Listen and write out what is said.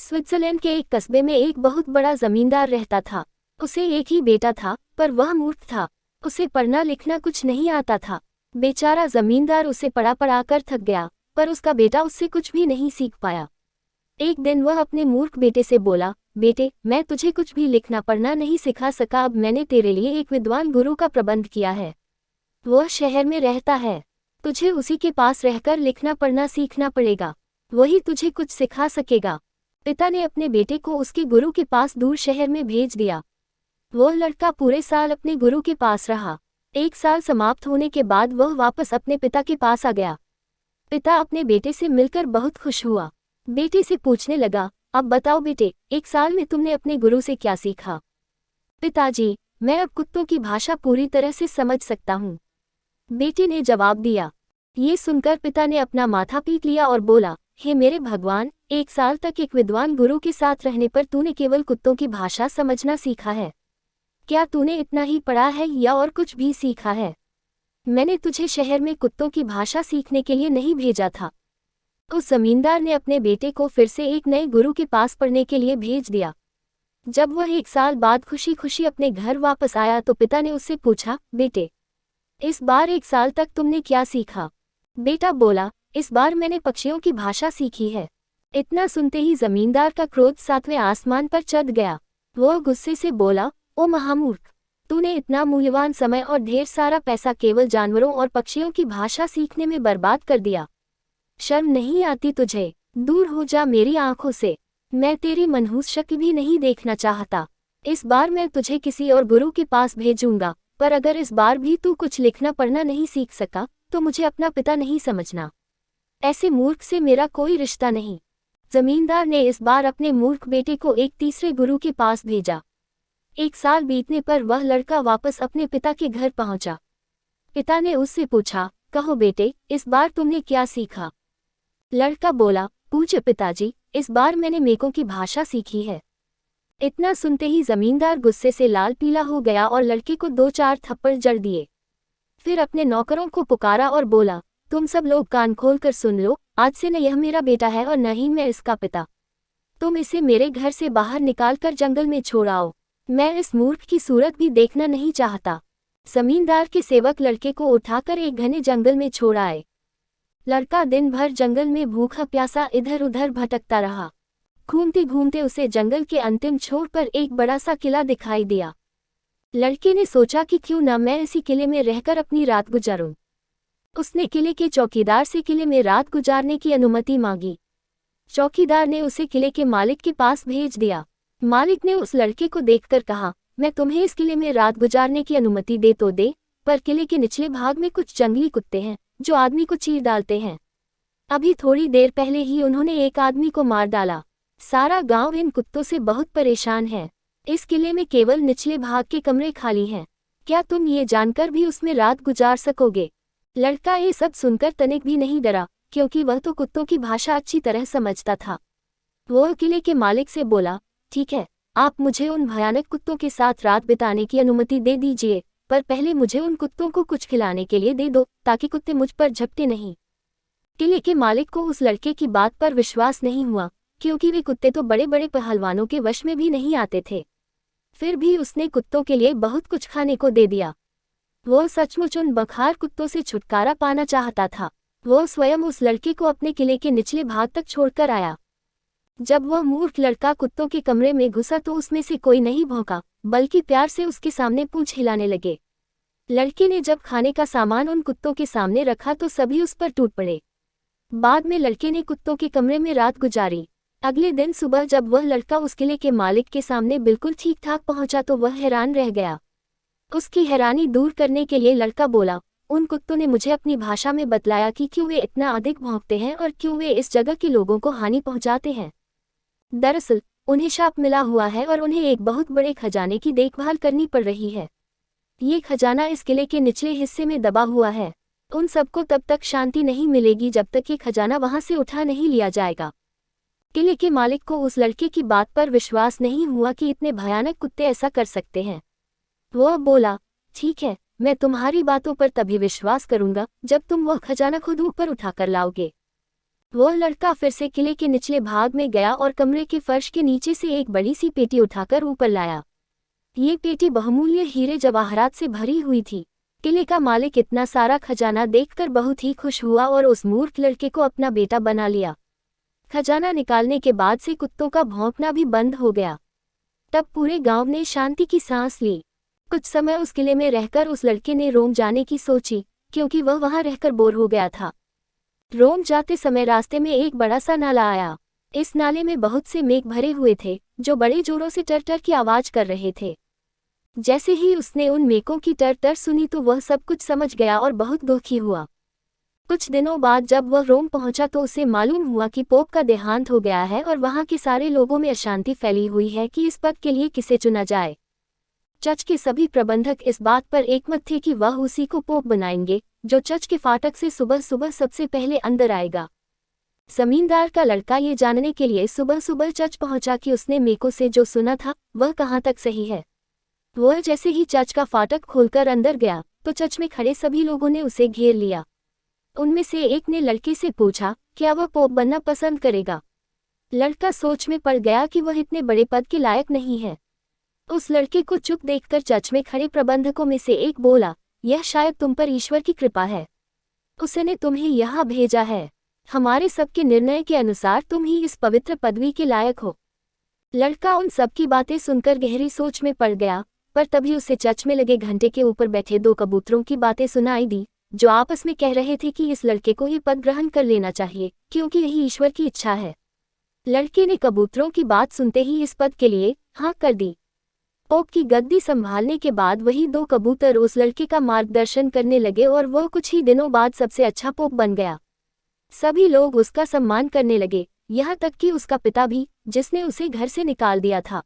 Switzerland के एक कस्बे में एक बहुत बड़ा जमींदार रहता था। उसे एक ही बेटा था, पर वह मूर्ख था। उसे पढ़ना लिखना कुछ नहीं आता था। बेचारा जमींदार उसे पढ़ा पढ़ाकर थक गया, पर उसका बेटा उससे कुछ भी नहीं सीख पाया। एक दिन वह अपने मूर्ख बेटे से बोला, बेटे, मैं तुझे कुछ भी लिखना पढ़ना नहीं सिखा सका। अब मैंने तेरे लिए एक विद्वान गुरु का प्रबंध किया है। वह शहर में रहता है। तुझे उसी के पास रहकर लिखना पढ़ना सीखना पड़ेगा। वही तुझे कुछ सिखा सकेगा। पिता ने अपने बेटे को उसके गुरु के पास दूर शहर में भेज दिया। वह लड़का पूरे साल अपने गुरु के पास रहा। एक साल समाप्त होने के बाद वह वापस अपने पिता के पास आ गया। पिता अपने बेटे से मिलकर बहुत खुश हुआ। बेटे से पूछने लगा, अब बताओ बेटे, एक साल में तुमने अपने गुरु से क्या सीखा? पिताजी, मैं अब कुत्तों की भाषा पूरी तरह से समझ सकता हूँ, बेटे ने जवाब दिया। ये सुनकर पिता ने अपना माथा पीट लिया और बोला, हे मेरे भगवान, एक साल तक एक विद्वान गुरु के साथ रहने पर तूने केवल कुत्तों की भाषा समझना सीखा है। क्या तूने इतना ही पढ़ा है या और कुछ भी सीखा है? मैंने तुझे शहर में कुत्तों की भाषा सीखने के लिए नहीं भेजा था। उस जमींदार ने अपने बेटे को फिर से एक नए गुरु के पास पढ़ने के लिए भेज दिया। जब वह एक साल बाद खुशी खुशी अपने घर वापस आया तो पिता ने उससे पूछा, बेटे, इस बार एक साल तक तुमने क्या सीखा? बेटा बोला, इस बार मैंने पक्षियों की भाषा सीखी है। इतना सुनते ही जमींदार का क्रोध सातवें आसमान पर चढ़ गया। वह गुस्से से बोला, ओ महामूर्ख, तूने इतना मूल्यवान समय और ढेर सारा पैसा केवल जानवरों और पक्षियों की भाषा सीखने में बर्बाद कर दिया। शर्म नहीं आती तुझे? दूर हो जा मेरी आंखों से। मैं तेरी मनहूस शक्ल भी नहीं देखना चाहता। इस बार मैं तुझे किसी और गुरु के पास भेजूंगा, पर अगर इस बार भी तू कुछ लिखना पढ़ना नहीं सीख सका तो मुझे अपना पिता नहीं समझना। ऐसे मूर्ख से मेरा कोई रिश्ता नहीं। जमींदार ने इस बार अपने मूर्ख बेटे को एक तीसरे गुरु के पास भेजा। एक साल बीतने पर वह लड़का वापस अपने पिता के घर पहुंचा। पिता ने उससे पूछा, कहो बेटे, इस बार तुमने क्या सीखा? लड़का बोला, पूछे पिताजी, इस बार मैंने मेकों की भाषा सीखी है। इतना सुनते ही जमींदार गुस्से से लाल पीला हो गया और लड़के को 2-4 थप्पड़ जड़ दिए। फिर अपने नौकरों को पुकारा और बोला, तुम सब लोग कान खोलकर सुन लो, आज से न यह मेरा बेटा है और न ही मैं इसका पिता। तुम इसे मेरे घर से बाहर निकालकर जंगल में छोड़ आओ। मैं इस मूर्ख की सूरत भी देखना नहीं चाहता। जमींदार के सेवक लड़के को उठाकर एक घने जंगल में छोड़ आए। लड़का दिन भर जंगल में भूखा प्यासा इधर उधर भटकता रहा। घूमते घूमते उसे जंगल के अंतिम छोर पर एक बड़ा सा किला दिखाई दिया। लड़के ने सोचा कि क्यों न मैं इसी किले में रहकर अपनी रात गुजारूं। उसने किले के चौकीदार से किले में रात गुजारने की अनुमति मांगी। चौकीदार ने उसे किले के मालिक के पास भेज दिया। मालिक ने उस लड़के को देखकर कहा, मैं तुम्हें इस किले में रात गुजारने की अनुमति दे तो दे, पर किले के निचले भाग में कुछ जंगली कुत्ते हैं जो आदमी को चीर डालते हैं। अभी थोड़ी देर पहले ही उन्होंने एक आदमी को मार डाला। सारा गांव इन कुत्तों से बहुत परेशान है। इस किले में केवल निचले भाग के कमरे खाली हैं। क्या तुम ये जानकर भी उसमें रात गुजार सकोगे? लड़का ये सब सुनकर तनिक भी नहीं डरा, क्योंकि वह तो कुत्तों की भाषा अच्छी तरह समझता था। वह किले के मालिक से बोला, ठीक है, आप मुझे उन भयानक कुत्तों के साथ रात बिताने की अनुमति दे दीजिए, पर पहले मुझे उन कुत्तों को कुछ खिलाने के लिए दे दो, ताकि कुत्ते मुझ पर झपटे नहीं। किले के मालिक को उस लड़के की बात पर विश्वास नहीं हुआ, क्योंकि वे कुत्ते तो बड़े बड़े पहलवानों के वश में भी नहीं आते थे। फिर भी उसने कुत्तों के लिए बहुत कुछ खाने को दे दिया। वह सचमुच उन बखार कुत्तों से छुटकारा पाना चाहता था। वह स्वयं उस लड़के को अपने किले के निचले भाग तक छोड़कर आया। जब वह मूर्ख लड़का कुत्तों के कमरे में घुसा तो उसमें से कोई नहीं भौंका, बल्कि प्यार से उसके सामने पूंछ हिलाने लगे। लड़के ने जब खाने का सामान उन कुत्तों के सामने रखा तो सभी उस पर टूट पड़े। बाद में लड़के ने कुत्तों के कमरे में रात गुजारी। अगले दिन सुबह जब वह लड़का उस किले के मालिक के सामने बिल्कुल ठीक ठाक पहुंचा तो वह हैरान रह गया। उसकी हैरानी दूर करने के लिए लड़का बोला, उन कुत्तों ने मुझे अपनी भाषा में बतलाया कि क्यों वे इतना अधिक भौंकते हैं और क्यों वे इस जगह के लोगों को हानि पहुंचाते हैं। दरअसल उन्हें शाप मिला हुआ है और उन्हें एक बहुत बड़े खजाने की देखभाल करनी पड़ रही है। ये खजाना इस किले के निचले हिस्से में दबा हुआ है। उन सबको तब तक शांति नहीं मिलेगी जब तक ये खजाना वहां से उठा नहीं लिया जाएगा। किले के मालिक को उस लड़के की बात पर विश्वास नहीं हुआ कि इतने भयानक कुत्ते ऐसा कर सकते हैं। वह बोला, ठीक है, मैं तुम्हारी बातों पर तभी विश्वास करूंगा जब तुम वह खजाना खुद ऊपर उठाकर लाओगे। वह लड़का फिर से किले के निचले भाग में गया और कमरे के फर्श के नीचे से एक बड़ी सी पेटी उठाकर ऊपर लाया। ये पेटी बहुमूल्य हीरे जवाहरात से भरी हुई थी। किले का मालिक इतना सारा खजाना देखकर बहुत ही खुश हुआ और उस मूर्ख लड़के को अपना बेटा बना लिया। खजाना निकालने के बाद से कुत्तों का भौंकना भी बंद हो गया। तब पूरे गांव ने शांति की सांस ली। कुछ समय उस किले में रहकर उस लड़के ने रोम जाने की सोची, क्योंकि वह वहां रहकर बोर हो गया था। रोम जाते समय रास्ते में एक बड़ा सा नाला आया। इस नाले में बहुत से मेघ भरे हुए थे, जो बड़े जोरों से टर-टर की आवाज कर रहे थे। जैसे ही उसने उन मेघों की टर-टर सुनी तो वह सब कुछ समझ गया और बहुत दुखी हुआ। कुछ दिनों बाद जब वह रोम पहुंचा तो उसे मालूम हुआ कि पोप का देहांत हो गया है और वहां के सारे लोगों में अशांति फैली हुई है कि इस पद के लिए किसे चुना जाए। चर्च के सभी प्रबंधक इस बात पर एकमत थे कि वह उसी को पोप बनाएंगे, जो चर्च के फाटक से सुबह सुबह सबसे पहले अंदर आएगा। जमींदार का लड़का ये जानने के लिए सुबह सुबह चर्च पहुंचा कि उसने मेको से जो सुना था वह कहाँ तक सही है। वह जैसे ही चर्च का फाटक खोलकर अंदर गया तो चर्च में खड़े सभी लोगों ने उसे घेर लिया। उनमें से एक ने लड़के से पूछा, क्या वह पोप बनना पसंद करेगा? लड़का सोच में पड़ गया कि वह इतने बड़े पद के लायक नहीं है। उस लड़के को चुप देखकर चर्च में खड़े प्रबंधकों में से एक बोला, यह शायद तुम पर ईश्वर की कृपा है। उसने तुम्हें यहाँ भेजा है। हमारे सबके निर्णय के अनुसार तुम ही इस पवित्र पदवी के लायक हो। लड़का उन सब की बातें सुनकर गहरी सोच में पड़ गया, पर तभी उसे चर्च में लगे घंटे के ऊपर बैठे दो कबूतरों की बातें सुनाई दी, जो आपस में कह रहे थे कि इस लड़के को ये पद ग्रहण कर लेना चाहिए, क्योंकि यही ईश्वर की इच्छा है। लड़के ने कबूतरों की बात सुनते ही इस पद के लिए हाँ कर दी। पोप की गद्दी संभालने के बाद वही दो कबूतर उस लड़के का मार्गदर्शन करने लगे और वह कुछ ही दिनों बाद सबसे अच्छा पोप बन गया। सभी लोग उसका सम्मान करने लगे, यहाँ तक कि उसका पिता भी, जिसने उसे घर से निकाल दिया था।